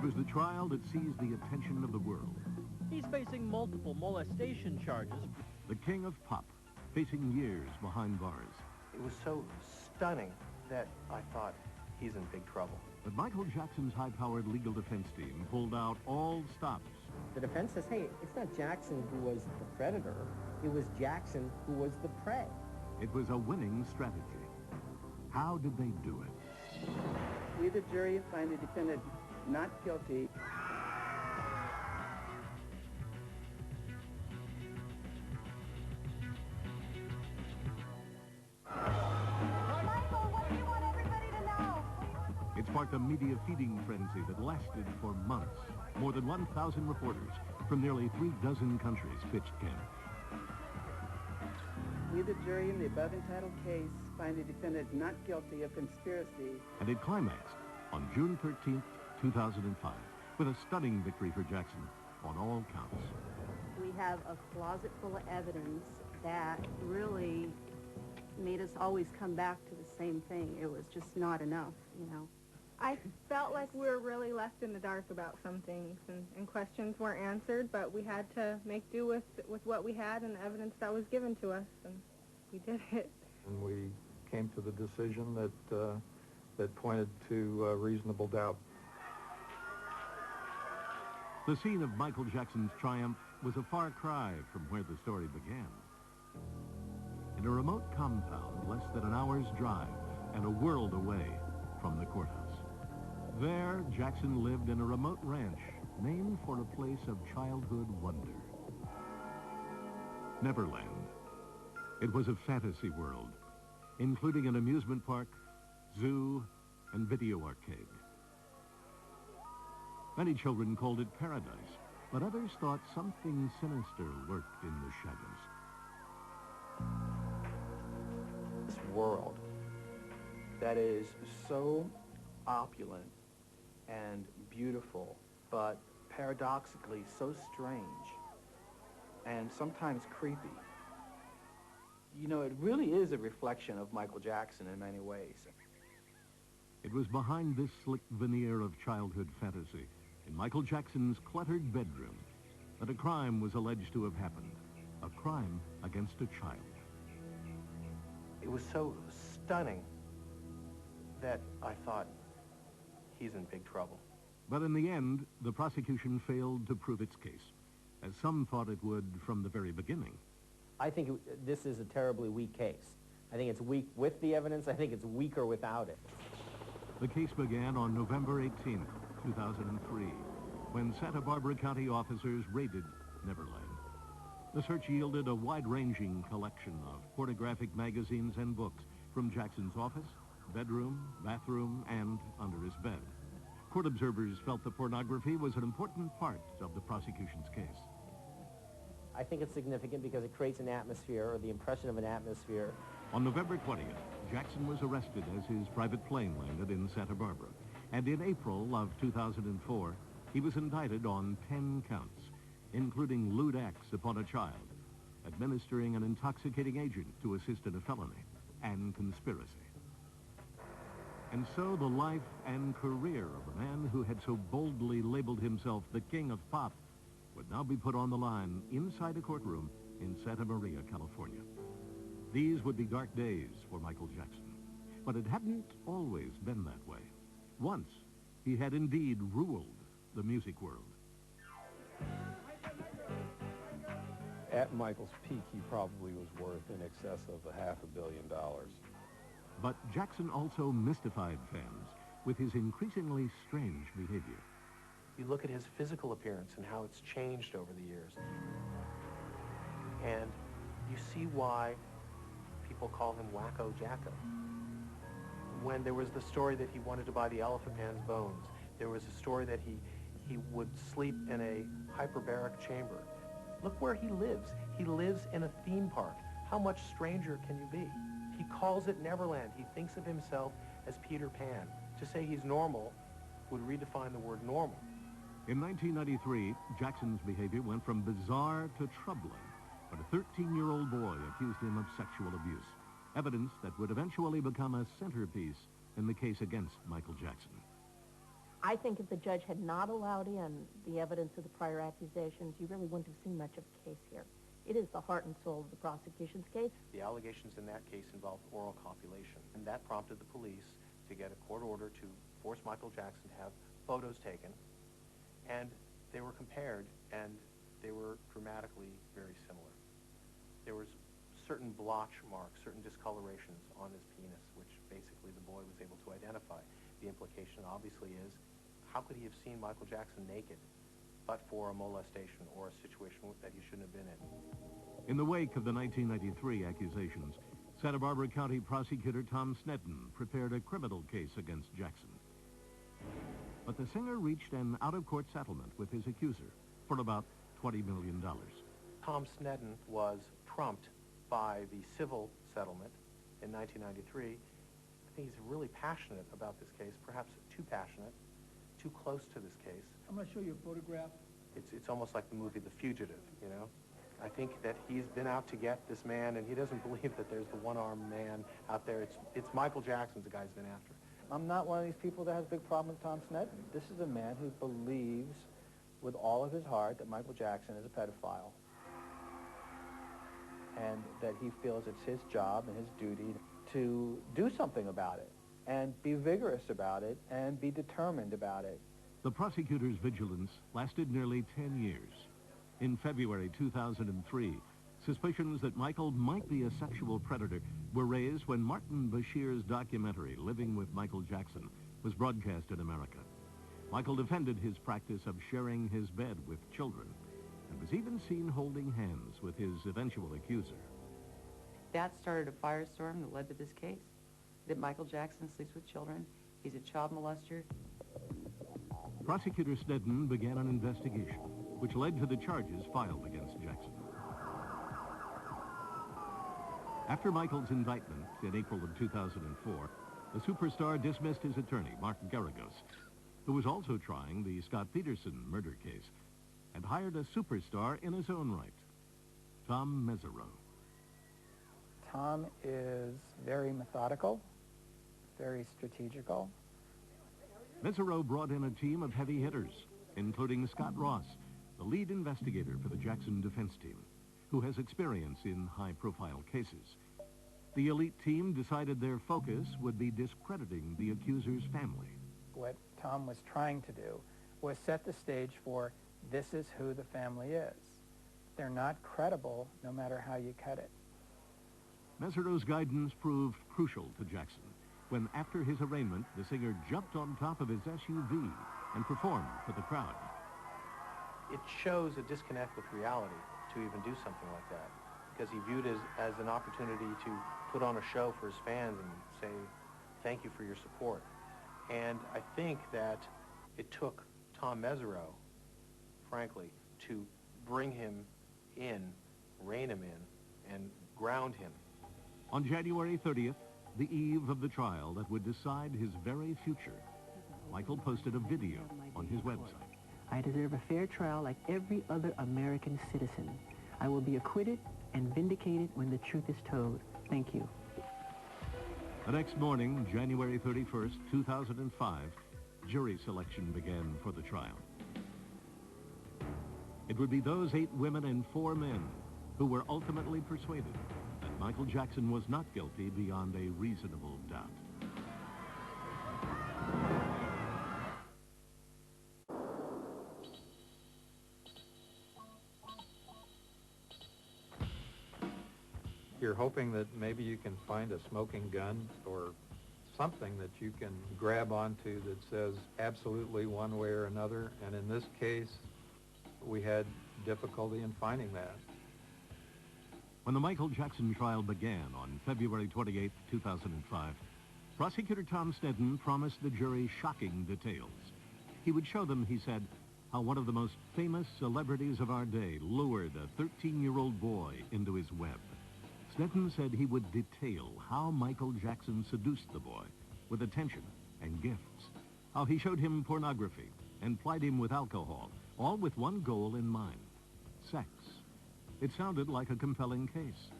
was the trial that seized the attention of the world. He's facing multiple molestation charges. The king of pop, facing years behind bars. It was so stunning that I thought, he's in big trouble. But Michael Jackson's high-powered legal defense team pulled out all stops. The defense says, hey, it's not Jackson who was the predator. It was Jackson who was the prey. It was a winning strategy. How did they do it? We, the jury, find the defendant not guilty. Michael, what do you want everybody to know? It sparked a media feeding frenzy that lasted for months. More than 1,000 reporters from nearly 36 countries pitched camp. We, the jury, in the above entitled case, find the defendant not guilty of conspiracy. And it climaxed on June 13th, 2005, with a stunning victory for Jackson on all counts. We have a closet full of evidence that really made us always come back to the same thing. It was just not enough, you know. I felt like we were really left in the dark about some things, and questions weren't answered, but we had to make do with what we had and the evidence that was given to us, and we did it. And we came to the decision that pointed to reasonable doubt. The scene of Michael Jackson's triumph was a far cry from where the story began. In a remote compound less than an hour's drive and a world away from the courthouse. There, Jackson lived in a remote ranch named for a place of childhood wonder. Neverland. It was a fantasy world, including an amusement park, zoo, and video arcade. Many children called it paradise, but others thought something sinister lurked in the shadows. This world that is so opulent and beautiful, but paradoxically so strange and sometimes creepy. You know, it really is a reflection of Michael Jackson in many ways. It was behind this slick veneer of childhood fantasy, in Michael Jackson's cluttered bedroom, that a crime was alleged to have happened. A crime against a child. It was so stunning that I thought, he's in big trouble. But in the end, the prosecution failed to prove its case, as some thought it would from the very beginning. I think this is a terribly weak case. I think it's weak with the evidence. I think it's weaker without it. The case began on November 18th, 2003, when Santa Barbara County officers raided Neverland. The search yielded a wide-ranging collection of pornographic magazines and books from Jackson's office, bedroom, bathroom, and under his bed. Court observers felt the pornography was an important part of the prosecution's case. I think it's significant because it creates an atmosphere, or the impression of an atmosphere. On November 20th, Jackson was arrested as his private plane landed in Santa Barbara. And in April of 2004, he was indicted on 10 counts, including lewd acts upon a child, administering an intoxicating agent to assist in a felony, and conspiracy. And so the life and career of a man who had so boldly labeled himself the king of pop would now be put on the line inside a courtroom in Santa Maria, California. These would be dark days for Michael Jackson, but it hadn't always been that way. Once, he had indeed ruled the music world. At Michael's peak, he probably was worth in excess of $500 million. But Jackson also mystified fans with his increasingly strange behavior. You look at his physical appearance and how it's changed over the years. And you see why people call him Wacko Jacko. When there was the story that he wanted to buy the elephant man's bones, there was a story that he would sleep in a hyperbaric chamber. Look where he lives. He lives in a theme park. How much stranger can you be? He calls it Neverland. He thinks of himself as Peter Pan. To say he's normal would redefine the word normal. In 1993, Jackson's behavior went from bizarre to troubling when a 13-year-old boy accused him of sexual abuse, evidence that would eventually become a centerpiece in the case against Michael Jackson. I think if the judge had not allowed in the evidence of the prior accusations, you really wouldn't have seen much of a case here. It is the heart and soul of the prosecution's case. The allegations in that case involved oral copulation, and that prompted the police to get a court order to force Michael Jackson to have photos taken, and they were compared, and they were dramatically very similar. There was certain blotch marks, certain discolorations on his penis, which basically the boy was able to identify. The implication obviously is, how could he have seen Michael Jackson naked but for a molestation or a situation that he shouldn't have been in? In the wake of the 1993 accusations, Santa Barbara County Prosecutor Tom Sneddon prepared a criminal case against Jackson. But the singer reached an out-of-court settlement with his accuser for about $20 million. Tom Sneddon was trumped by the civil settlement in 1993. I think he's really passionate about this case, perhaps too passionate, too close to this case. I'm going to show you a photograph. It's almost like the movie The Fugitive, you know? I think that he's been out to get this man, and he doesn't believe that there's the one-armed man out there. It's Michael Jackson's the guy he's been after. I'm not one of these people that has a big problem with Tom Sneddon. This is a man who believes with all of his heart that Michael Jackson is a pedophile, and that he feels it's his job and his duty to do something about it, and be vigorous about it, and be determined about it. The prosecutor's vigilance lasted nearly 10 years. In February 2003, suspicions that Michael might be a sexual predator were raised when Martin Bashir's documentary, Living with Michael Jackson, was broadcast in America. Michael defended his practice of sharing his bed with children and was even seen holding hands with his eventual accuser. That started a firestorm that led to this case, that Michael Jackson sleeps with children, he's a child molester. Prosecutor Sneddon began an investigation, which led to the charges filed against Jackson. After Michael's indictment in April of 2004, the superstar dismissed his attorney, Mark Garagos, who was also trying the Scott Peterson murder case, and hired a superstar in his own right, Tom Mesereau. Tom is very methodical, very strategical. Mesereau brought in a team of heavy hitters, including Scott Ross, the lead investigator for the Jackson defense team, who has experience in high-profile cases. The elite team decided their focus would be discrediting the accuser's family. What Tom was trying to do was set the stage for, this is who the family is. They're not credible no matter how you cut it. Mesereau's guidance proved crucial to Jackson when, after his arraignment, the singer jumped on top of his SUV and performed for the crowd. It shows a disconnect with reality to even do something like that, because he viewed it as an opportunity to put on a show for his fans and say, thank you for your support. And I think that it took Tom Mesereau, frankly, to bring him in, rein him in, and ground him. On January 30th, the eve of the trial that would decide his very future, Michael posted a video on his website. I deserve a fair trial like every other American citizen. I will be acquitted and vindicated when the truth is told. Thank you. The next morning, January 31st, 2005, jury selection began for the trial. It would be those 8 women and 4 men who were ultimately persuaded that Michael Jackson was not guilty beyond a reasonable doubt. You're hoping that maybe you can find a smoking gun or something that you can grab onto that says absolutely one way or another, and in this case, we had difficulty in finding that. When the Michael Jackson trial began on February 28, 2005, prosecutor Tom Sneddon promised the jury shocking details. He would show them, he said, how one of the most famous celebrities of our day lured a 13-year-old boy into his web. Sneddon said he would detail how Michael Jackson seduced the boy with attention and gifts, how he showed him pornography and plied him with alcohol, all with one goal in mind: sex. It sounded like a compelling case.